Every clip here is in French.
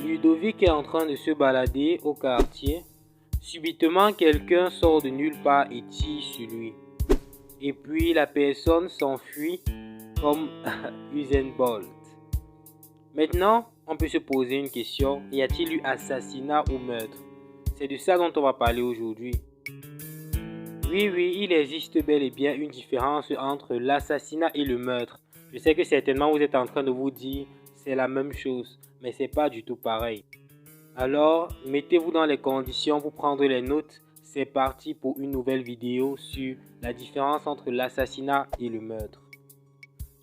Ludovic est en train de se balader au quartier. Subitement, quelqu'un sort de nulle part et tire sur lui. Et puis la personne s'enfuit comme Usain Bolt. Maintenant, on peut se poser une question. Y a-t-il eu assassinat ou meurtre? C'est de ça dont on va parler aujourd'hui. Oui, il existe bel et bien une différence entre l'assassinat et le meurtre. Je sais que certainement vous êtes en train de vous dire c'est la même chose, mais c'est pas du tout pareil. Alors, mettez-vous dans les conditions pour prendre les notes. C'est parti pour une nouvelle vidéo sur la différence entre l'assassinat et le meurtre.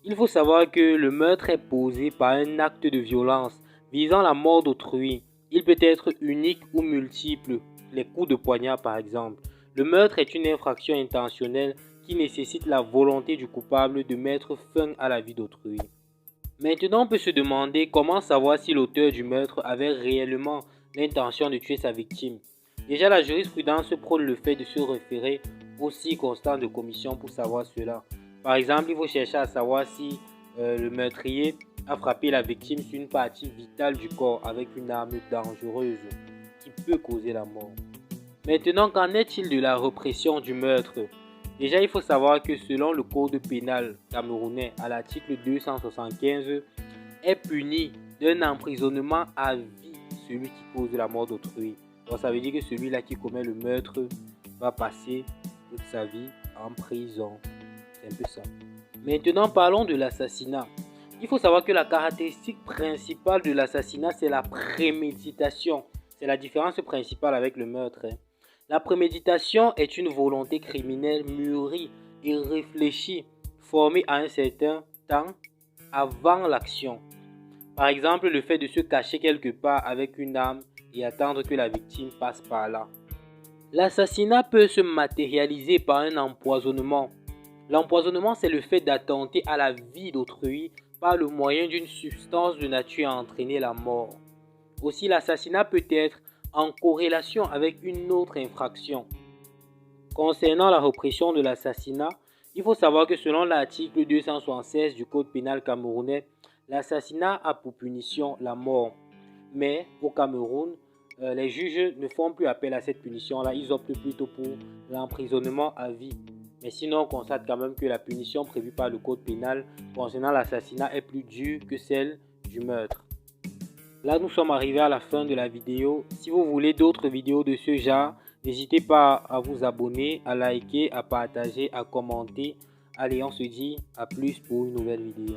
Il faut savoir que le meurtre est posé par un acte de violence visant la mort d'autrui. Il peut être unique ou multiple, les coups de poignard par exemple. Le meurtre est une infraction intentionnelle qui nécessite la volonté du coupable de mettre fin à la vie d'autrui. Maintenant, on peut se demander comment savoir si l'auteur du meurtre avait réellement l'intention de tuer sa victime. Déjà, la jurisprudence prône le fait de se référer aux circonstances de commission pour savoir cela. Par exemple, il faut chercher à savoir si le meurtrier a frappé la victime sur une partie vitale du corps avec une arme dangereuse qui peut causer la mort. Maintenant, qu'en est-il de la répression du meurtre? Déjà, il faut savoir que selon le code pénal camerounais, à l'article 275, est puni d'un emprisonnement à vie celui qui cause la mort d'autrui. Donc ça veut dire que celui-là qui commet le meurtre va passer toute sa vie en prison. C'est un peu ça. Maintenant, parlons de l'assassinat. Il faut savoir que la caractéristique principale de l'assassinat, c'est la préméditation. C'est la différence principale avec le meurtre. La préméditation est une volonté criminelle mûrie et réfléchie, formée à un certain temps avant l'action. Par exemple, le fait de se cacher quelque part avec une arme et attendre que la victime passe par là. L'assassinat peut se matérialiser par un empoisonnement. L'empoisonnement, c'est le fait d'attenter à la vie d'autrui par le moyen d'une substance de nature à entraîner la mort. Aussi, l'assassinat peut être en corrélation avec une autre infraction. Concernant la répression de l'assassinat, il faut savoir que selon l'article 276 du Code pénal camerounais, l'assassinat a pour punition la mort. Mais au Cameroun, les juges ne font plus appel à cette punition-là, ils optent plutôt pour l'emprisonnement à vie. Mais sinon, on constate quand même que la punition prévue par le Code pénal concernant l'assassinat est plus dure que celle du meurtre. Là, nous sommes arrivés à la fin de la vidéo. Si vous voulez d'autres vidéos de ce genre, n'hésitez pas à vous abonner, à liker, à partager, à commenter. Allez, on se dit à plus pour une nouvelle vidéo.